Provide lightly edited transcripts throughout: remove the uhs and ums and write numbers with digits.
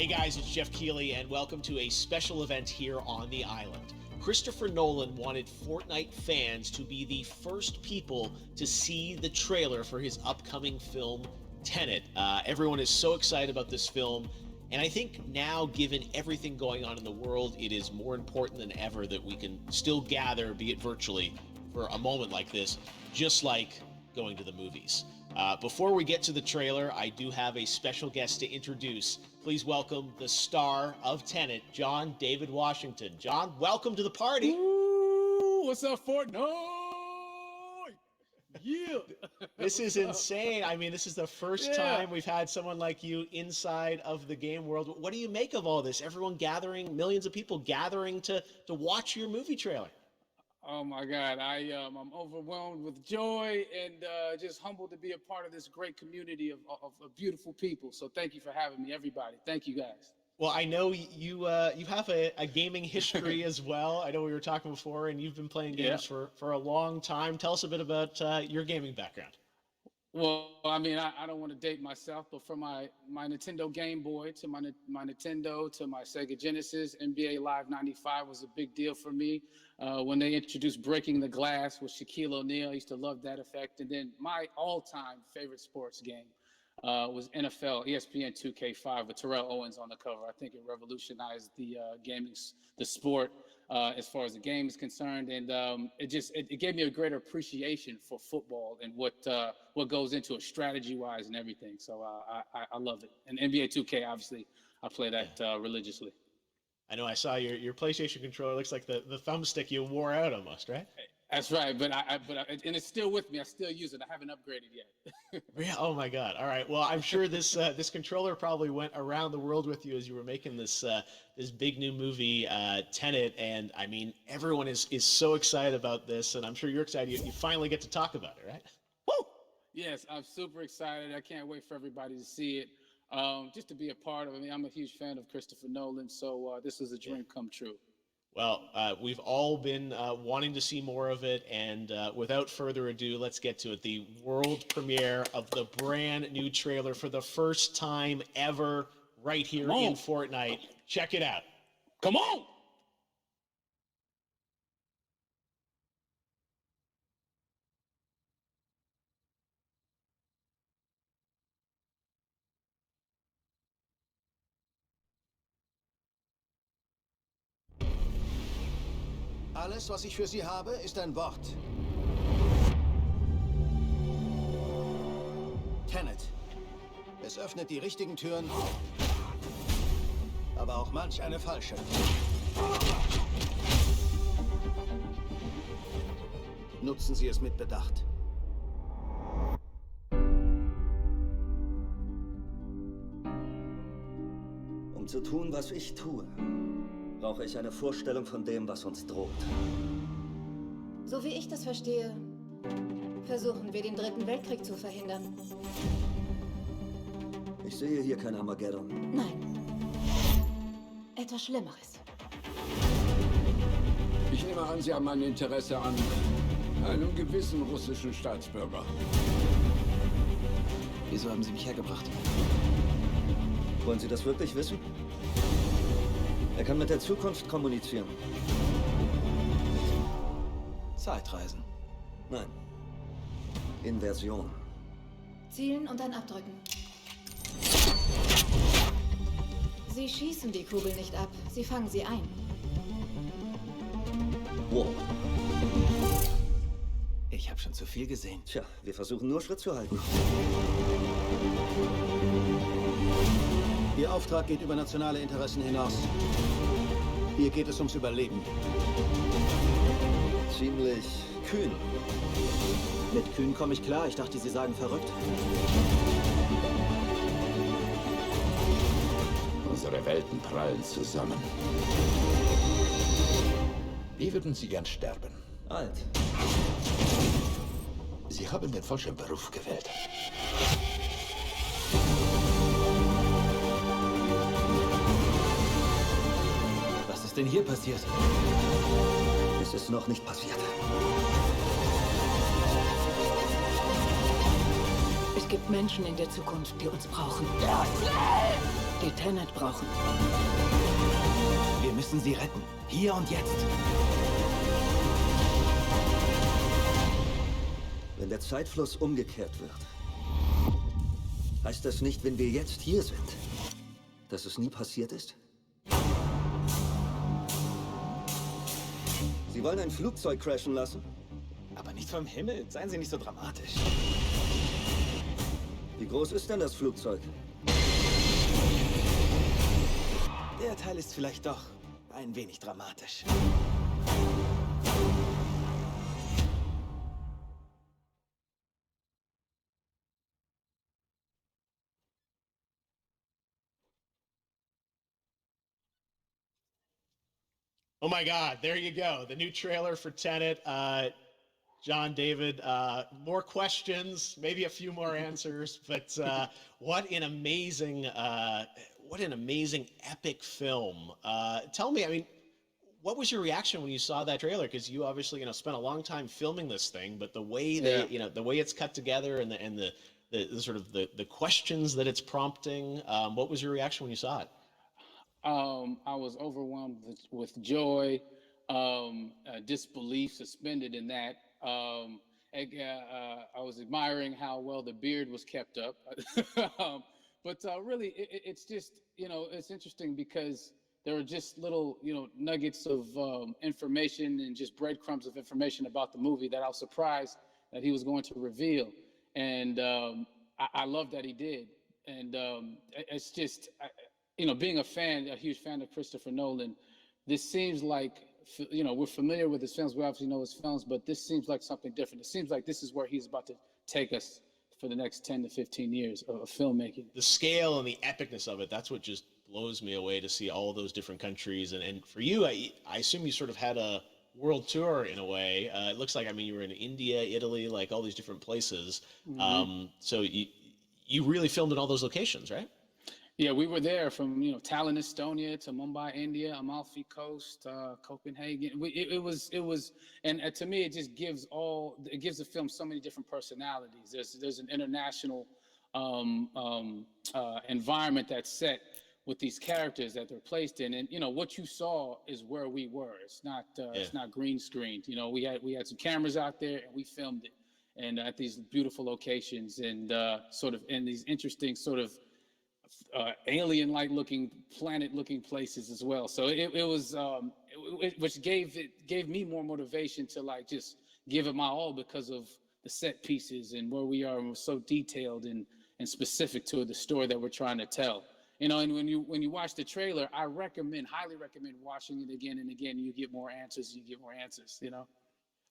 Hey guys, it's Jeff Keighley, and welcome to a special event here on the island. Christopher Nolan wanted Fortnite fans to be the first people to see the trailer for his upcoming film, Tenet. Everyone is so excited about this film, and I think now, given everything going on in the world, it is more important than ever that we can still gather, be it virtually, for a moment like this, just like going to the movies. Before we get to the trailer, I do have a special guest to introduce. Please welcome the star of Tenet, John David Washington. John, welcome to the party. Ooh, what's up, Fortnite? Yeah. This is insane. I mean, this is the first time we've had someone like you inside of the game world. What do you make of all this? Everyone gathering, millions of people gathering to watch your movie trailer. Oh my God, I'm overwhelmed with joy and just humbled to be a part of this great community of beautiful people. So thank you for having me, everybody. Thank you, guys. Well, I know you have a gaming history as well. I know we were talking before, and you've been playing games for a long time. Tell us a bit about your gaming background. Well, I mean, I don't want to date myself, but from my Nintendo Game Boy to my Nintendo to my Sega Genesis, NBA Live 95 was a big deal for me. When they introduced Breaking the Glass with Shaquille O'Neal, I used to love that effect. And then my all-time favorite sports game was NFL ESPN 2K5 with Terrell Owens on the cover. I think it revolutionized the sport as far as the game is concerned, and it gave me a greater appreciation for football and what goes into it strategy-wise and everything. So I love it. And NBA 2K, obviously, I play that religiously. I know I saw your PlayStation controller. Looks like the thumbstick you wore out almost, right? That's right, but and it's still with me. I still use it. I haven't upgraded yet. Yeah. Oh my God. All right. Well, I'm sure this controller probably went around the world with you as you were making this big new movie, Tenet. And I mean, everyone is so excited about this, and I'm sure you're excited. You finally get to talk about it, right? Woo! Yes, I'm super excited. I can't wait for everybody to see it. Just to be a part of it. I mean, I'm a huge fan of Christopher Nolan, so this is a dream come true. Well, we've all been wanting to see more of it, and without further ado, let's get to it. The world premiere of the brand new trailer for the first time ever right here in Fortnite. Check it out. Come on! Alles, was ich für Sie habe, ist ein Wort. Tenet. Es öffnet die richtigen Türen, aber auch manch eine falsche. Nutzen Sie es mit Bedacht. Um zu tun, was ich tue, brauche ich eine Vorstellung von dem, was uns droht. So wie ich das verstehe, versuchen wir den Dritten Weltkrieg zu verhindern. Ich sehe hier kein Armageddon. Nein. Etwas Schlimmeres. Ich nehme an, Sie haben ein Interesse an einem gewissen russischen Staatsbürger. Wieso haben Sie mich hergebracht? Wollen Sie das wirklich wissen? Er kann mit der Zukunft kommunizieren. Zeitreisen. Nein. Inversion. Zielen und dann abdrücken. Sie schießen die Kugel nicht ab, sie fangen sie ein. Wow. Ich habe schon zu viel gesehen. Tja, wir versuchen nur Schritt zu halten. Ihr Auftrag geht über nationale Interessen hinaus. Hier geht es ums Überleben. Ziemlich kühn. Mit kühn komme ich klar. Ich dachte, Sie sagen verrückt. Unsere Welten prallen zusammen. Wie würden Sie gern sterben? Alt. Sie haben den falschen Beruf gewählt. Was ist denn hier passiert? Es ist noch nicht passiert. Ist gibt Menschen in der Zukunft, die uns brauchen. Die Tenet brauchen. Wir müssen sie retten. Hier und jetzt. Wenn der Zeitfluss umgekehrt wird, heißt das nicht, wenn wir jetzt hier sind, dass es nie passiert ist? Sie wollen ein Flugzeug crashen lassen? Aber nicht vom Himmel. Seien Sie nicht so dramatisch. Wie groß ist denn das Flugzeug? Der Teil ist vielleicht doch ein wenig dramatisch. Oh my God, there you go. The new trailer for Tenet. John, David, more questions, maybe a few more answers, but what an amazing epic film. Tell me, I mean, what was your reaction when you saw that trailer? Because you obviously, spent a long time filming this thing, but the way the way it's cut together and the sort of the questions that it's prompting, what was your reaction when you saw it? I was overwhelmed with joy, disbelief, suspended in that. I was admiring how well the beard was kept up. But really, it's just, it's interesting because there are just little, nuggets of information and just breadcrumbs of information about the movie that I was surprised that he was going to reveal. And I love that he did. And it's just, being a huge fan of Christopher Nolan, this seems like, we're familiar with his films. We obviously know his films, but this seems like something different. It seems like this is where he's about to take us for the next 10 to 15 years of filmmaking. The scale and the epicness of it, that's what just blows me away to see all those different countries. And for you, I assume you sort of had a world tour in a way. It looks like, you were in India, Italy, like all these different places. Mm-hmm. So you really filmed in all those locations, right? Yeah, we were there from Tallinn, Estonia, to Mumbai, India, Amalfi Coast, Copenhagen. It was, and to me, it just gives the film so many different personalities. There's an international environment that's set with these characters that they're placed in, and what you saw is where we were. It's not green screened. We had some cameras out there and we filmed it, and at these beautiful locations and sort of in these interesting sort of alien-like looking, planet-looking places as well. So it was, which gave me more motivation to just give it my all because of the set pieces and where we are, and we're so detailed and specific to the story that we're trying to tell. And when you watch the trailer, I highly recommend watching it again and again. You get more answers.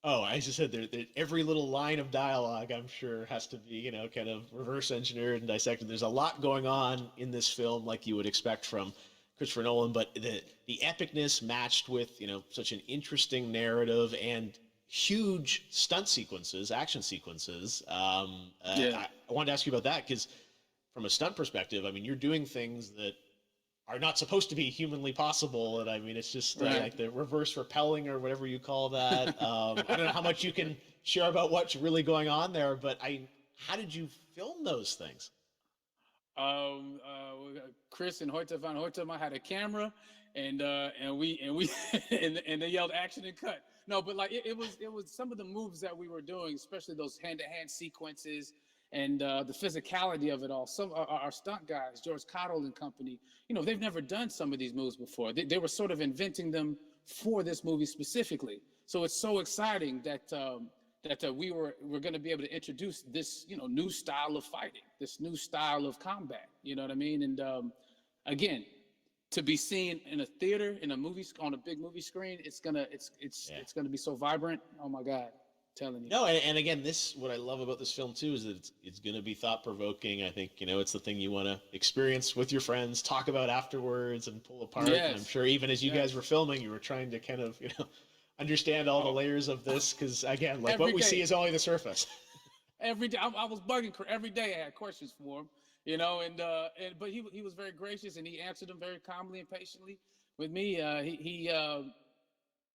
Oh, I just said that every little line of dialogue, I'm sure, has to be, kind of reverse engineered and dissected. There's a lot going on in this film, like you would expect from Christopher Nolan, but the epicness matched with, such an interesting narrative and huge stunt sequences, action sequences. I wanted to ask you about that because from a stunt perspective, you're doing things that are not supposed to be humanly possible, and it's just like the reverse rappelling or whatever you call that. I don't know how much you can share about what's really going on there, but how did you film those things? Chris and Hoyte van Hoytema had a camera, and we and they yelled action and cut. No, but it was some of the moves that we were doing, especially those hand-to-hand sequences. And the physicality of it all. Some our stunt guys, George Cottle and company, they've never done some of these moves before. They were sort of inventing them for this movie specifically. So it's so exciting that we're going to be able to introduce this new style of fighting, this new style of combat. You know what I mean? And again, to be seen in a theater, in a movie, on a big movie screen, it's gonna be so vibrant. Oh my God. Telling you. No, and again, what I love about this film too is that it's going to be thought-provoking. I think it's the thing you want to experience with your friends, talk about afterwards, and pull apart. Yes. And I'm sure even as you guys were filming, you were trying to kind of understand all the layers of this because again, like what we see is only the surface. Every day, I was bugging every day. I had questions for him, but he was very gracious and he answered them very calmly and patiently with me.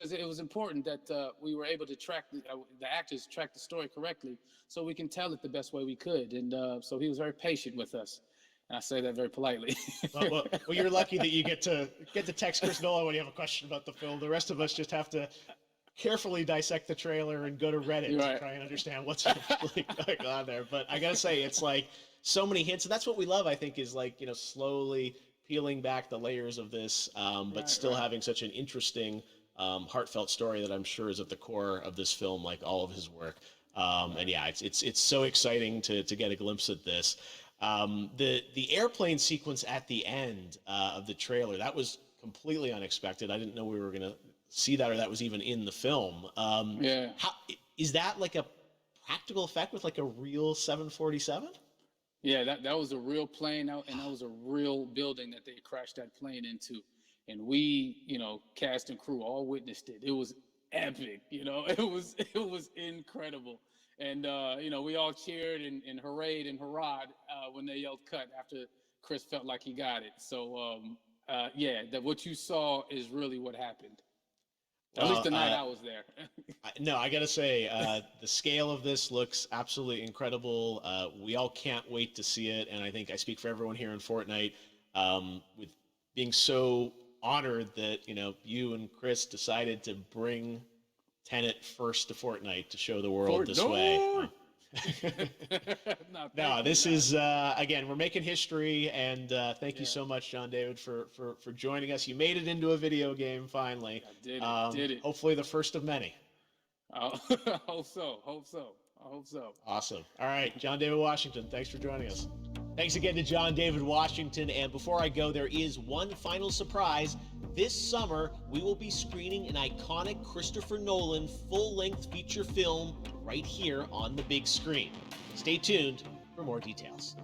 it was important that we were able to track the actors track the story correctly, so we can tell it the best way we could. And so he was very patient with us, and I say that very politely. Well, you're lucky that you get to text Chris Nolan when you have a question about the film. The rest of us just have to carefully dissect the trailer and go to Reddit to try and understand what's really going on there. But I gotta say, it's like so many hints, and that's what we love. I think is like slowly peeling back the layers of this, but still having such an interesting, heartfelt story that I'm sure is at the core of this film, like all of his work. And yeah, it's so exciting to get a glimpse at this. The airplane sequence at the end of the trailer, that was completely unexpected. I didn't know we were gonna see that, or that was even in the film. How is that, like a practical effect with like a real 747? Yeah, that was a real plane, and that was a real building that they crashed that plane into. And we, cast and crew all witnessed it. It was epic, it was incredible. And, we all cheered and hurrayed and hurrahed when they yelled cut after Chris felt like he got it. So, that what you saw is really what happened. At least the night I was there. No, I gotta say, the scale of this looks absolutely incredible. We all can't wait to see it, and I think I speak for everyone here in Fortnite, with being so honored that you and Chris decided to bring Tenet first to Fortnite to show the world this way. No, this is again, we're making history, and thank you so much, John David, for joining us. You made it into a video game finally. I did it. Hopefully the first of many. I hope so. Awesome. All right, John David Washington, thanks for joining us. Thanks again to John David Washington. And before I go, there is one final surprise. This summer, we will be screening an iconic Christopher Nolan full-length feature film right here on the big screen. Stay tuned for more details.